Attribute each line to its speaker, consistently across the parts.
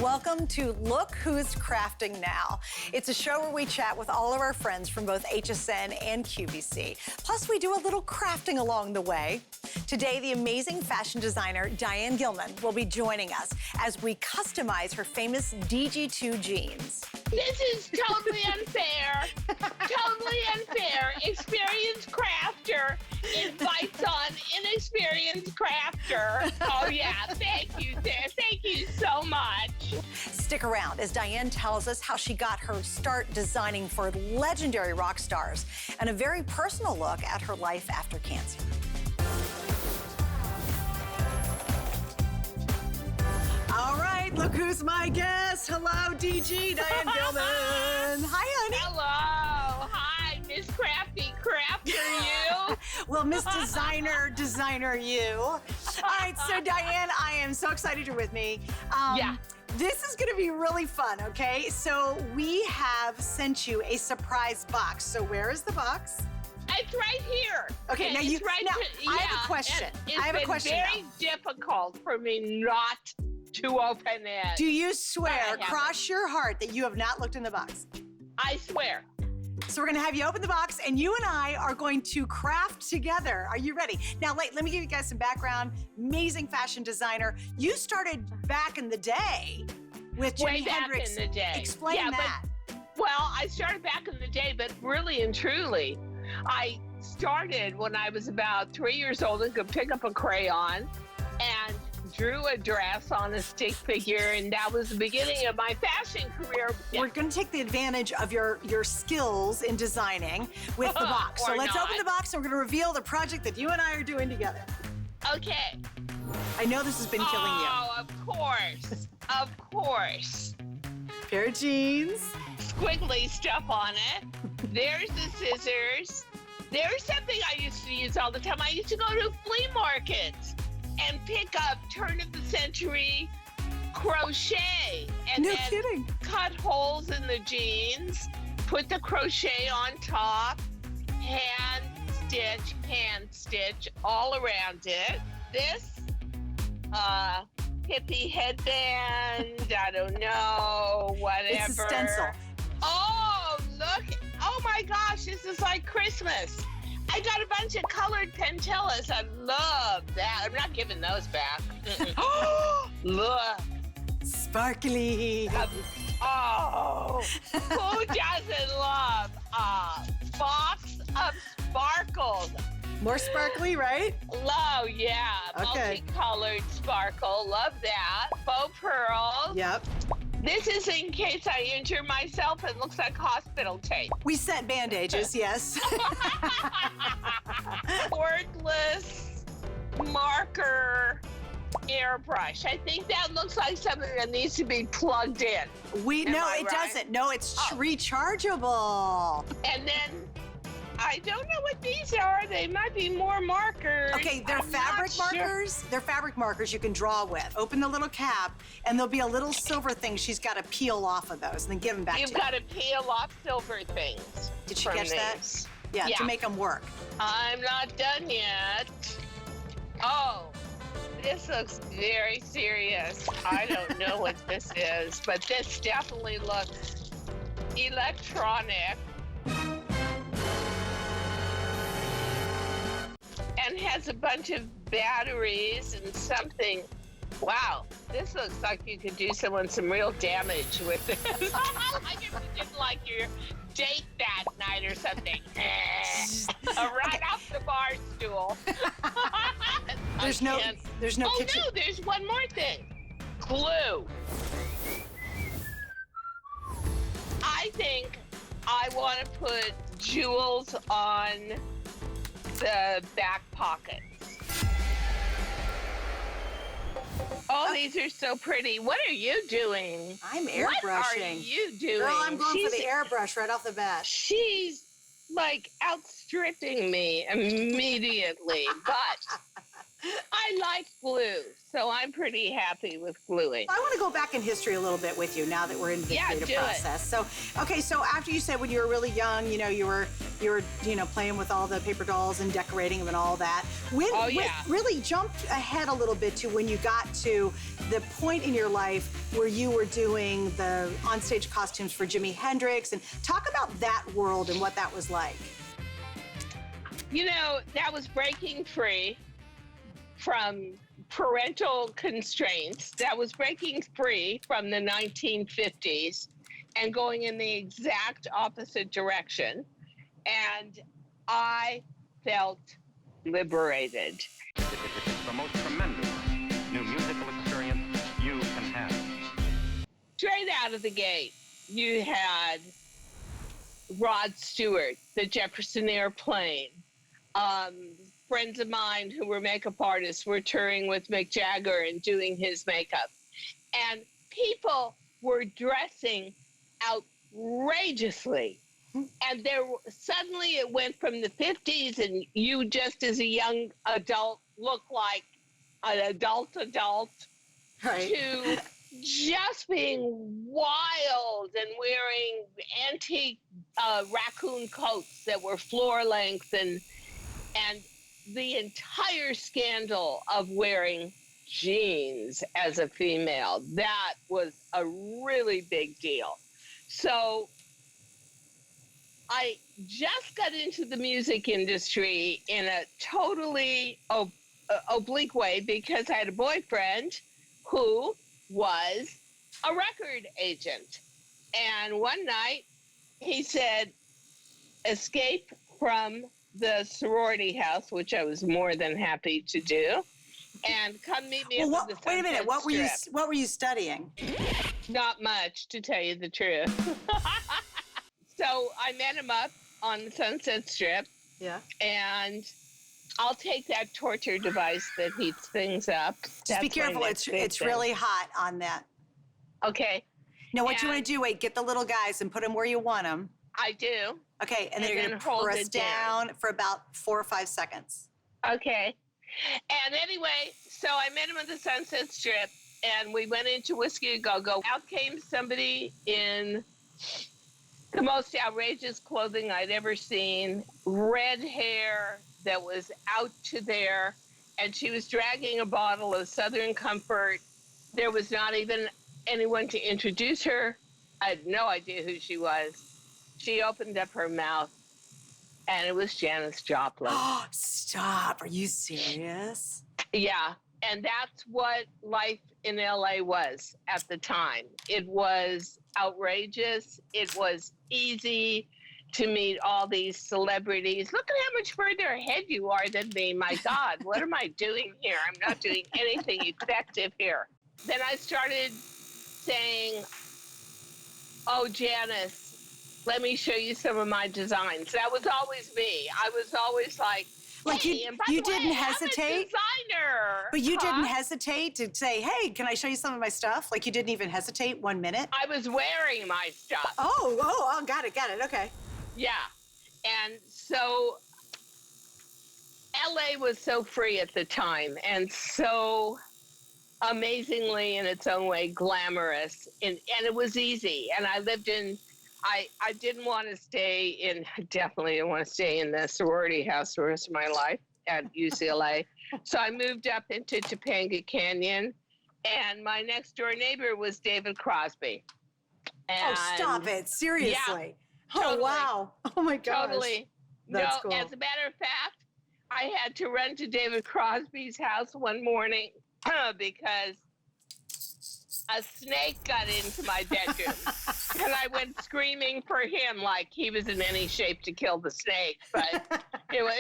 Speaker 1: Welcome to Look Who's Crafting Now. It's a show where we chat with all of our friends from both HSN and QVC. Plus, we do a little crafting along the way. Today, the amazing fashion designer, Diane Gilman, will be joining us as we customize her famous DG2 jeans.
Speaker 2: This is totally unfair. Totally unfair. Experienced crafter invites on inexperienced crafter. Oh yeah, thank you, Sarah. Thank you so much.
Speaker 1: Stick around as Diane tells us how she got her start designing for legendary rock stars and a very personal look at her life after cancer. All right, look who's my guest. Hello, DG, Diane Gilman. Hi, honey.
Speaker 2: Hello. Hi, Miss Crafty Crafter, you.
Speaker 1: Well, Miss Designer, you. All right, so Diane, I am so excited you're with me.
Speaker 2: Yeah.
Speaker 1: This is gonna be really fun, okay? So we have sent you a surprise box. So where is the box?
Speaker 2: It's right here.
Speaker 1: Okay, now you.
Speaker 2: Right
Speaker 1: now, I have a question. I have a question.
Speaker 2: It's been very difficult for me not to open it.
Speaker 1: Do you swear,
Speaker 2: I
Speaker 1: cross your heart, that you have not looked in the box?
Speaker 2: I swear.
Speaker 1: So we're gonna have you open the box and you and I are going to craft together. Are you ready? Now, let me give you guys some background. Amazing fashion designer. You started back in the day with Jimi Hendrix.
Speaker 2: Way back in the day.
Speaker 1: Explain that.
Speaker 2: Well, I started back in the day, but really and truly, I started when I was about 3 years old and could pick up a crayon and drew a dress on a stick figure, and that was the beginning of my fashion career.
Speaker 1: We're going to take the advantage of your skills in designing with the box. So let's open the box and we're going to reveal the project that you and I are doing together.
Speaker 2: Okay.
Speaker 1: I know this has been killing you.
Speaker 2: Oh, of course. Of course.
Speaker 1: Pair of jeans.
Speaker 2: Squiggly stuff on it. There's the scissors. There's something I used to use all the time. I used to go to flea markets and pick up turn-of-the-century crochet and
Speaker 1: No
Speaker 2: then
Speaker 1: kidding.
Speaker 2: cut holes in the jeans, put the crochet on top, hand stitch all around it. This hippie headband, I don't know, whatever.
Speaker 1: It's a stencil.
Speaker 2: Oh, look. Oh my gosh, this is like Christmas. I got a bunch of colored pentillas. I love that. I'm not giving those back. Look.
Speaker 1: Sparkly.
Speaker 2: Oh, who doesn't love a box of sparkles?
Speaker 1: More sparkly, right?
Speaker 2: Oh, yeah.
Speaker 1: Okay.
Speaker 2: Multicolored sparkle. Love that. Faux pearls.
Speaker 1: Yep.
Speaker 2: This is in case I injure myself. It looks like hospital tape.
Speaker 1: We sent bandages, yes.
Speaker 2: Cordless marker airbrush. I think that looks like something that needs to be plugged in.
Speaker 1: No, it
Speaker 2: right?
Speaker 1: doesn't. No, it's rechargeable.
Speaker 2: And then I don't know what these are. They might be more markers.
Speaker 1: Okay, they're fabric markers. They're fabric markers you can draw with. Open the little cap, and there'll be a little silver thing she's got to peel off of those and then give them back to you.
Speaker 2: You've got to peel off silver things.
Speaker 1: Did she catch that? Yeah, to make them work.
Speaker 2: I'm not done yet. Oh, this looks very serious. I don't know what this is, but this definitely looks electronic. And has a bunch of batteries and something. Wow, this looks like you could do someone some real damage with this. Like if you didn't like your date that night or something. Right off the bar stool.
Speaker 1: There's no kitchen.
Speaker 2: Oh no, there's one more thing. Glue. I think I want to put jewels on the back pockets. Oh, these are so pretty. What are you doing?
Speaker 1: I'm airbrushing.
Speaker 2: What are you doing?
Speaker 1: Girl, I'm going for the airbrush right off the bat.
Speaker 2: She's like outstripping me immediately, but I like glue, so I'm pretty happy with gluing.
Speaker 1: I want to go back in history a little bit with you now that we're in the creative process. So, okay, so after you said when you were really young, you know, you were you were, playing with all the paper dolls and decorating them and all that. When really jumped ahead a little bit to when you got to the point in your life where you were doing the onstage costumes for Jimi Hendrix, and talk about that world and what that was like.
Speaker 2: That was breaking free from parental constraints. That was breaking free from the 1950s and going in the exact opposite direction. And I felt liberated.
Speaker 3: It's the most tremendous new musical experience you can have.
Speaker 2: Straight out of the gate, you had Rod Stewart, the Jefferson Airplane. Friends of mine who were makeup artists were touring with Mick Jagger and doing his makeup. And people were dressing outrageously. And suddenly it went from the 50s, and you just as a young adult look like an adult,
Speaker 1: right,
Speaker 2: to just being wild and wearing antique raccoon coats that were floor length, and the entire scandal of wearing jeans as a female. That was a really big deal. So I just got into the music industry in a totally oblique way because I had a boyfriend who was a record agent. And one night he said, escape from the sorority house, which I was more than happy to do, and come meet me at the Sunset
Speaker 1: Wait a minute, what were you studying?
Speaker 2: Not much, to tell you the truth. So I met him up on the Sunset Strip.
Speaker 1: Yeah.
Speaker 2: And I'll take that torture device that heats things up.
Speaker 1: Just be careful, it's really hot on that.
Speaker 2: Okay.
Speaker 1: Now what you want to do, get the little guys and put them where you want them.
Speaker 2: I do.
Speaker 1: Okay, and then you're going to press down for about 4 or 5 seconds.
Speaker 2: Okay. And anyway, so I met him at the Sunset Strip, and we went into Whiskey A Go-Go. Out came somebody in the most outrageous clothing I'd ever seen, red hair that was out to there, and she was dragging a bottle of Southern Comfort. There was not even anyone to introduce her. I had no idea who she was. She opened up her mouth, and it was Janis Joplin.
Speaker 1: Oh, stop. Are you serious?
Speaker 2: Yeah, and that's what life in LA was at the time. It was outrageous. It was easy to meet all these celebrities. Look at how much further ahead you are than me. My God, what am I doing here? I'm not doing anything effective here. Then I started saying, oh, Janis, let me show you some of my designs. That was always me. I was always like, hey,
Speaker 1: you didn't hesitate?
Speaker 2: I'm a designer.
Speaker 1: But you didn't hesitate to say, hey, can I show you some of my stuff? Like, you didn't even hesitate 1 minute?
Speaker 2: I was wearing my stuff.
Speaker 1: Oh, got it, okay.
Speaker 2: Yeah. And so LA was so free at the time and so amazingly in its own way glamorous, and it was easy. And I lived in, I didn't want to stay in, definitely didn't want to stay in the sorority house the rest of my life at UCLA. So I moved up into Topanga Canyon, and my next door neighbor was David Crosby. And
Speaker 1: oh, stop it. Seriously.
Speaker 2: Yeah,
Speaker 1: oh,
Speaker 2: totally.
Speaker 1: Wow. Oh, my gosh.
Speaker 2: Totally.
Speaker 1: That's cool.
Speaker 2: As a matter of fact, I had to run to David Crosby's house one morning because a snake got into my bedroom. And I went screaming for him like he was in any shape to kill the snake. But,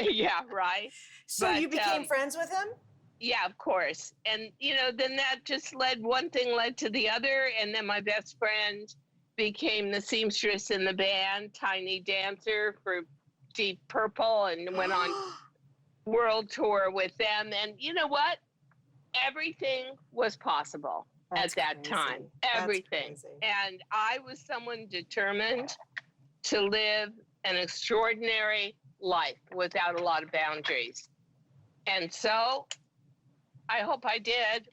Speaker 2: yeah, right.
Speaker 1: So you became friends with him?
Speaker 2: Yeah, of course. And, then that just one thing led to the other. And then my best friend became the seamstress in the band, Tiny Dancer for Deep Purple, and went on world tour with them. And you know what? Everything was possible at that time. Everything. And I was someone determined to live an extraordinary life without a lot of boundaries. And so I hope I did.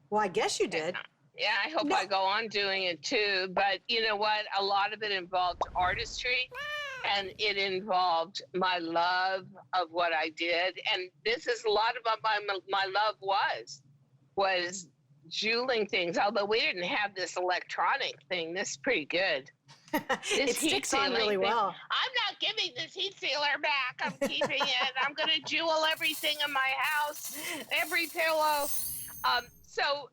Speaker 1: Well, I guess you did.
Speaker 2: Yeah, I hope I go on doing it too. But you know what? A lot of it involved artistry. And it involved my love of what I did. And this is a lot of what my love was jeweling things, although we didn't have this electronic thing. This is pretty good.
Speaker 1: It sticks on really well.
Speaker 2: I'm not giving this heat sealer back. I'm keeping it. I'm going to jewel everything in my house, every pillow. So,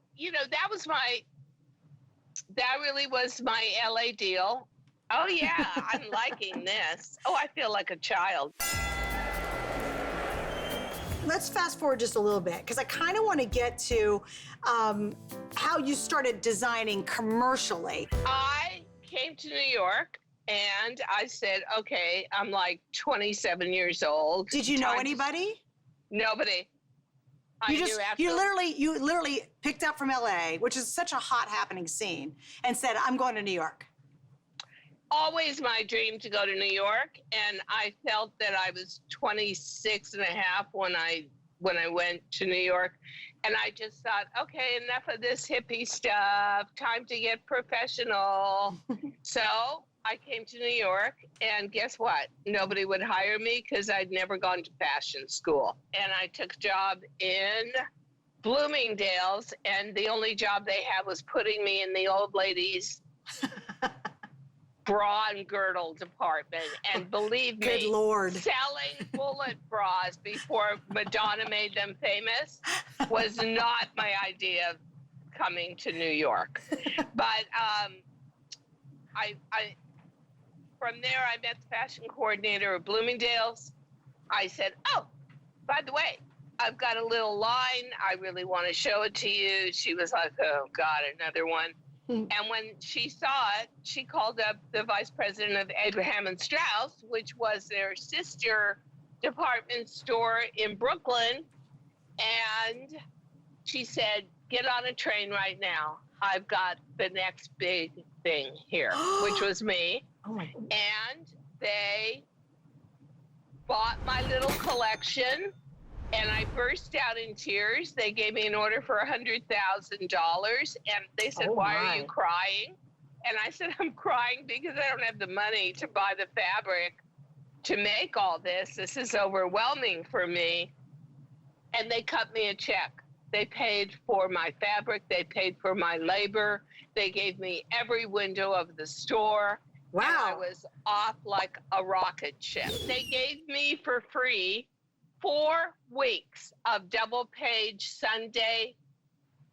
Speaker 2: that really was my LA deal. Oh, yeah, I'm liking this. Oh, I feel like a child.
Speaker 1: Let's fast forward just a little bit, because I kind of want to get to how you started designing commercially.
Speaker 2: I came to New York and I said, okay, I'm like 27 years old.
Speaker 1: Did you know anybody?
Speaker 2: Nobody.
Speaker 1: You literally picked up from LA, which is such a hot happening scene, and said, I'm going to New York.
Speaker 2: Always my dream to go to New York, and I felt that I was 26 and a half when I went to New York, and I just thought, okay, enough of this hippie stuff, time to get professional. So I came to New York, and guess what? Nobody would hire me because I'd never gone to fashion school, and I took a job in Bloomingdale's, and the only job they had was putting me in the old ladies' bra and girdle department, and believe me,
Speaker 1: good Lord,
Speaker 2: selling bullet bras before Madonna made them famous was not my idea of coming to New York. But I from there I met the fashion coordinator of Bloomingdale's. I said, oh, by the way, I've got a little line. I really want to show it to you. She was like, oh God, another one. And when she saw it, she called up the vice president of Abraham and Strauss, which was their sister department store in Brooklyn. And she said, get on a train right now. I've got the next big thing here, which was me.
Speaker 1: Oh my.
Speaker 2: And they bought my little collection. And I burst out in tears. They gave me an order for $100,000, and they said, why are you crying? And I said, I'm crying because I don't have the money to buy the fabric to make all this. This is overwhelming for me. And they cut me a check. They paid for my fabric. They paid for my labor. They gave me every window of the store.
Speaker 1: Wow.
Speaker 2: And I was off like a rocket ship. They gave me for free 4 weeks of double-page Sunday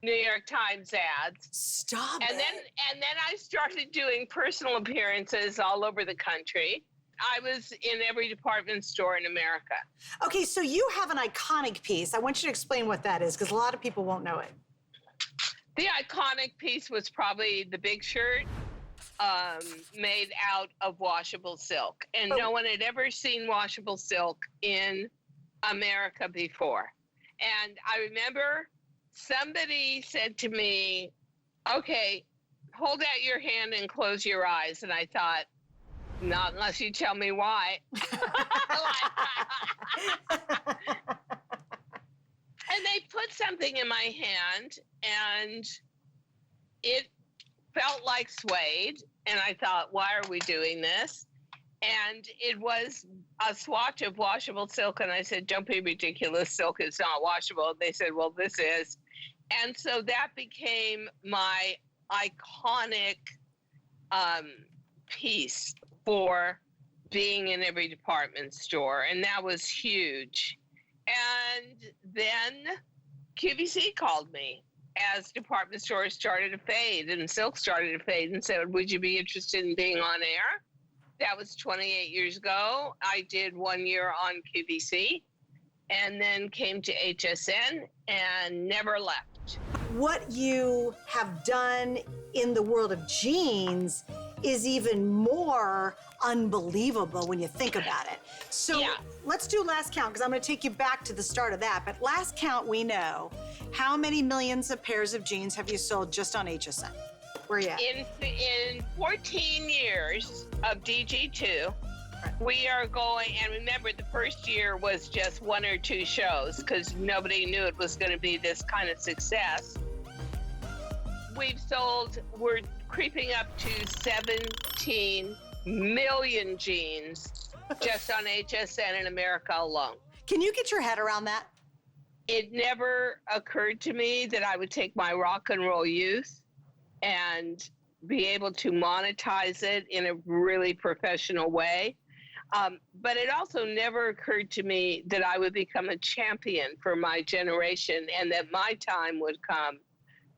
Speaker 2: New York Times ads.
Speaker 1: Stop
Speaker 2: and
Speaker 1: it.
Speaker 2: Then I started doing personal appearances all over the country. I was in every department store in America.
Speaker 1: Okay, so you have an iconic piece. I want you to explain what that is, because a lot of people won't know it.
Speaker 2: The iconic piece was probably the big shirt made out of washable silk. And no one had ever seen washable silk in America before. And I remember somebody said to me, okay, hold out your hand and close your eyes. And I thought, not unless you tell me why. And they put something in my hand, and it felt like suede. And I thought, why are we doing this? And it was a swatch of washable silk. And I said, don't be ridiculous. Silk is not washable. And they said, well, this is. And so that became my iconic piece for being in every department store. And that was huge. And then QVC called me as department stores started to fade and silk started to fade and said, would you be interested in being on air? That was 28 years ago. I did 1 year on QVC and then came to HSN and never left.
Speaker 1: What you have done in the world of jeans is even more unbelievable when you think about it. So let's do last count, because I'm going to take you back to the start of that. But last count, we know how many millions of pairs of jeans have you sold just on HSN? Where are you at?
Speaker 2: In 14 years of DG2, we are going, and remember the first year was just 1 or 2 shows because nobody knew it was going to be this kind of success. We're creeping up to 17 million genes just on HSN in America alone.
Speaker 1: Can you get your head around that?
Speaker 2: It never occurred to me that I would take my rock and roll youth and be able to monetize it in a really professional way. But it also never occurred to me that I would become a champion for my generation and that my time would come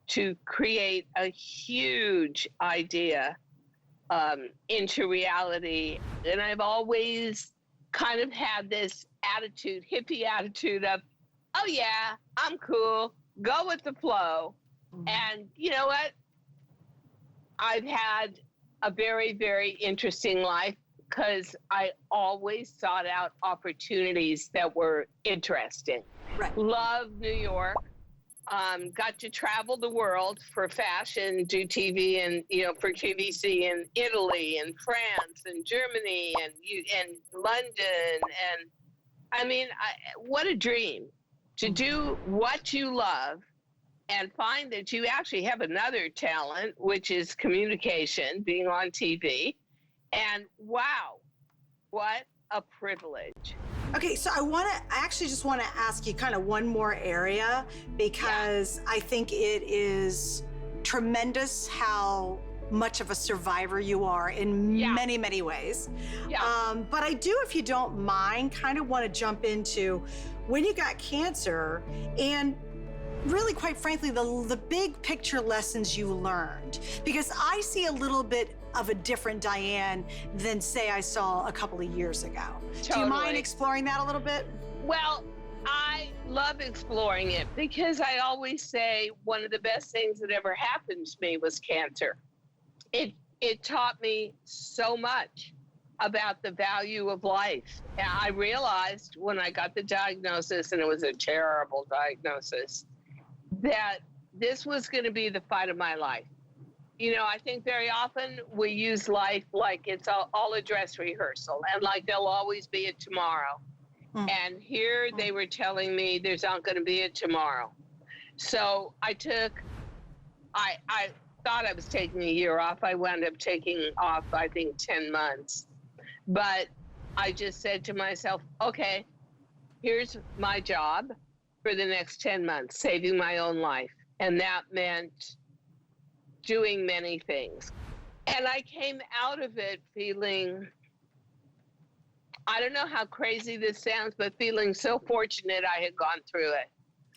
Speaker 2: to create a huge idea into reality. And I've always kind of had this attitude, hippie attitude of, oh yeah, I'm cool, go with the flow. And you know what? I've had a very, very interesting life because I always sought out opportunities that were interesting.
Speaker 1: Right.
Speaker 2: Love New York. Got to travel the world for fashion, do TV and, for QVC in Italy and France and Germany and London. And I mean, what a dream to do what you love and find that you actually have another talent, which is communication, being on TV. And wow, what a privilege.
Speaker 1: Okay, so I actually just want to ask you kind of one more area because I think it is tremendous how much of a survivor you are in many, many ways.
Speaker 2: Yeah.
Speaker 1: But I do, if you don't mind, kind of want to jump into when you got cancer and really, quite frankly, the big picture lessons you learned. Because I see a little bit of a different Diane than, say, I saw a couple of years ago.
Speaker 2: Totally.
Speaker 1: Do you mind exploring that a little bit?
Speaker 2: Well, I love exploring it because I always say one of the best things that ever happened to me was cancer. It taught me so much about the value of life. And I realized when I got the diagnosis, and it was a terrible diagnosis, that this was going to be the fight of my life. I think very often we use life like it's all a dress rehearsal and like there'll always be a tomorrow. And here they were telling me there's not going to be a tomorrow. So I thought I was taking a year off. I wound up taking off, I think, 10 months. But I just said to myself, okay, here's my job for the next 10 months, saving my own life. And that meant doing many things. And I came out of it feeling, I don't know how crazy this sounds, but feeling so fortunate I had gone through it.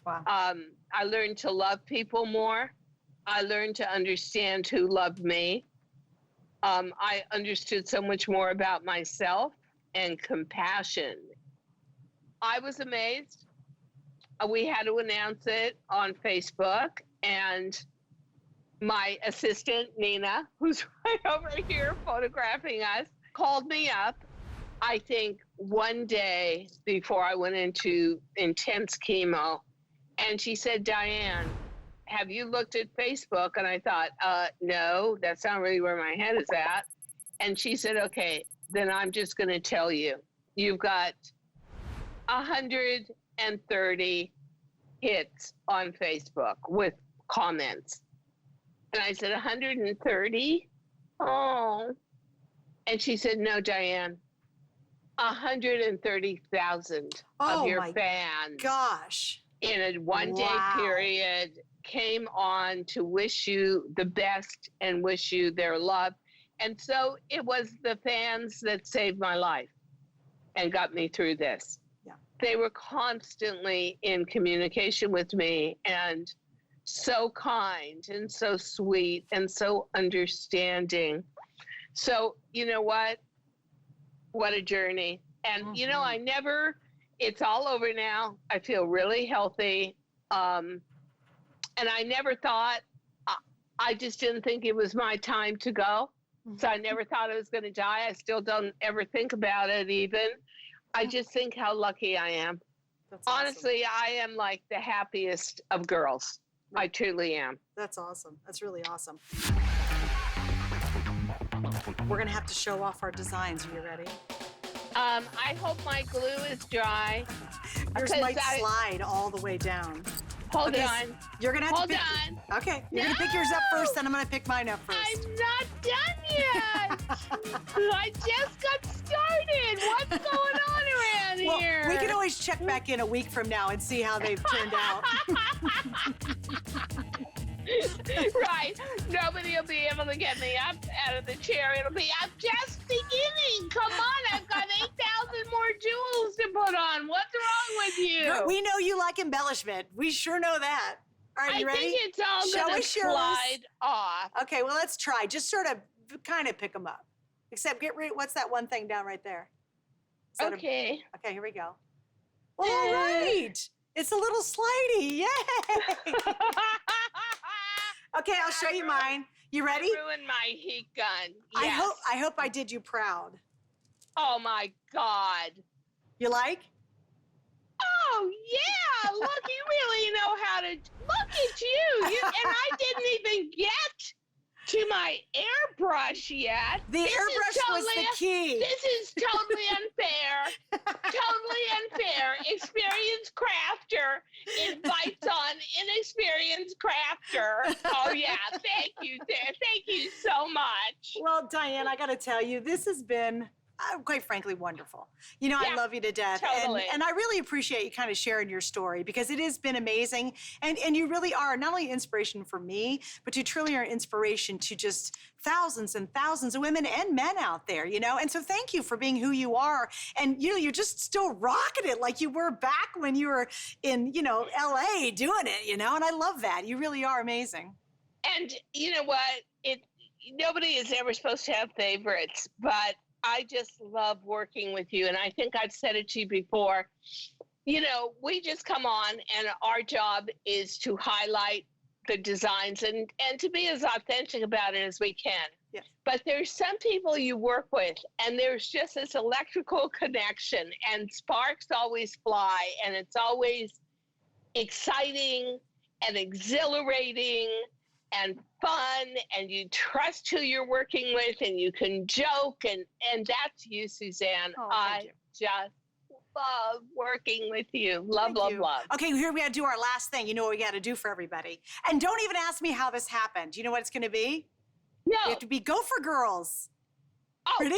Speaker 1: Wow.
Speaker 2: I learned to love people more. I learned to understand who loved me. I understood so much more about myself and compassion. I was amazed. We had to announce it on Facebook, and my assistant, Nina, who's right over here photographing us, called me up, I think, one day before I went into intense chemo. And she said, Diane, have you looked at Facebook? And I thought, no, that's not really where my head is at. And she said, okay, then I'm just going to tell you, you've got 130 hits on Facebook with comments. And I said, 130? Oh. And she said, no, Diane, 130,000 of your fans.
Speaker 1: Gosh.
Speaker 2: In a one-day period came on to wish you the best and wish you their love. And so it was the fans that saved my life and got me through this.
Speaker 1: Yeah.
Speaker 2: They were constantly in communication with me and so kind and so sweet and so understanding. So, you know what? What a journey. And, it's all over now. I feel really healthy. And I never thought, I just didn't think it was my time to go. So I never thought I was going to die. I still don't ever think about it even. I just think how lucky I am.
Speaker 1: That's awesome.
Speaker 2: Honestly, I am like the happiest of girls. Right. I truly am.
Speaker 1: That's awesome. That's really awesome. We're going to have to show off our designs. Are you ready?
Speaker 2: I hope my glue is dry.
Speaker 1: Yours might slide all the way down.
Speaker 2: Hold
Speaker 1: Okay,
Speaker 2: on.
Speaker 1: You're gonna have
Speaker 2: Hold
Speaker 1: to pick.
Speaker 2: on.
Speaker 1: Okay, you're gonna pick yours up first, then I'm gonna pick mine up first.
Speaker 2: I'm not done yet. I just got started. What's going on around
Speaker 1: Well,
Speaker 2: here?
Speaker 1: we can always check back in a week from now and see how they've turned out.
Speaker 2: Right. Nobody will be able to get me up out of the chair. It'll be, I'm just beginning. Come on, I've got 8,000 more jewels to put on. What's wrong with you?
Speaker 1: We know you like embellishment. We sure know that. All right, you ready?
Speaker 2: I think it's all
Speaker 1: Show
Speaker 2: going to
Speaker 1: us yours.
Speaker 2: slide off.
Speaker 1: Okay, well, let's try. Just sort of kind of pick them up. Except get rid, what's that one thing down right there? Is that
Speaker 2: Okay.
Speaker 1: okay, here we go. All right. It's a little slidey. Yay. Okay, I'll show you mine. You ready?
Speaker 2: Ruined my heat gun. Yes.
Speaker 1: I hope I did you proud.
Speaker 2: Oh my God.
Speaker 1: You like?
Speaker 2: Oh yeah, look, you really know how to, look at you. And I didn't even get to my airbrush yet.
Speaker 1: The airbrush was the key.
Speaker 2: This is totally unfair. Totally unfair. Experienced crafter invites on inexperienced crafter. Oh yeah, thank you, Sarah. Thank you so much.
Speaker 1: Well, Diane, I got to tell you, this has been quite frankly wonderful. You know, I
Speaker 2: Yeah,
Speaker 1: love you to death.
Speaker 2: totally.
Speaker 1: And I really appreciate you kind of sharing your story because it has been amazing. And you really are not only inspiration for me, but you truly are inspiration to just thousands and thousands of women and men out there, you know? And so thank you for being who you are. And, you know, you're just still rocking it like you were back when you were in, you know, LA doing it, you know? And I love that. You really are amazing.
Speaker 2: And you know what? Nobody is ever supposed to have favorites, but I just love working with you. And I think I've said it to you before. You know, we just come on and our job is to highlight the designs and to be as authentic about it as we can.
Speaker 1: Yes.
Speaker 2: But there's some people you work with and there's just this electrical connection and sparks always fly and it's always exciting and exhilarating and fun, and you trust who you're working with, and you can joke, and that's you, Suzanne.
Speaker 1: Oh,
Speaker 2: I
Speaker 1: thank you.
Speaker 2: just love working with you. Love,
Speaker 1: Thank
Speaker 2: love,
Speaker 1: you.
Speaker 2: love.
Speaker 1: Okay, here we got to do our last thing. You know what we got to do for everybody. And don't even ask me how this happened. You know what it's going to be?
Speaker 2: No.
Speaker 1: We have to be Gopher Girls.
Speaker 2: Oh.
Speaker 1: Ready?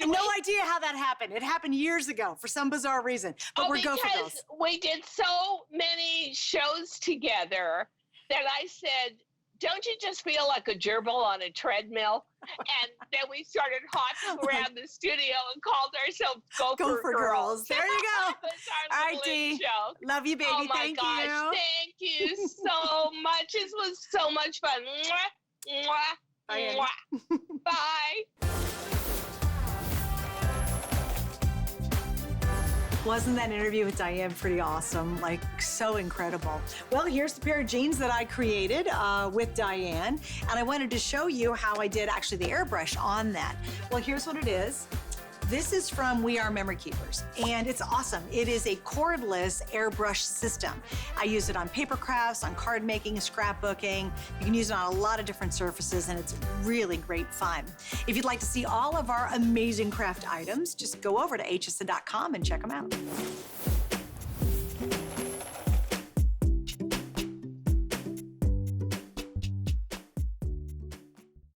Speaker 1: No idea how that happened. It happened years ago for some bizarre reason. But we're Gopher Girls.
Speaker 2: Because we did so many shows together that I said, don't you just feel like a gerbil on a treadmill? And then we started hopping around the studio and called ourselves Gopher Girls.
Speaker 1: There you go.
Speaker 2: That was
Speaker 1: All
Speaker 2: our
Speaker 1: right,
Speaker 2: little
Speaker 1: Dee.
Speaker 2: joke.
Speaker 1: Love you, baby.
Speaker 2: Oh my
Speaker 1: Thank
Speaker 2: gosh,
Speaker 1: you.
Speaker 2: thank you so much. This was so much fun. Mwah, mwah,
Speaker 1: Bye, Annie.
Speaker 2: mwah. Bye.
Speaker 1: Wasn't that interview with Diane pretty awesome? Like, so incredible. Well, here's the pair of jeans that I created with Diane, and I wanted to show you how I did actually the airbrush on that. Well, here's what it is. This is from We Are Memory Keepers, and it's awesome. It is a cordless airbrush system. I use it on paper crafts, on card making, scrapbooking. You can use it on a lot of different surfaces, and it's really great fun. If you'd like to see all of our amazing craft items, just go over to hsn.com and check them out.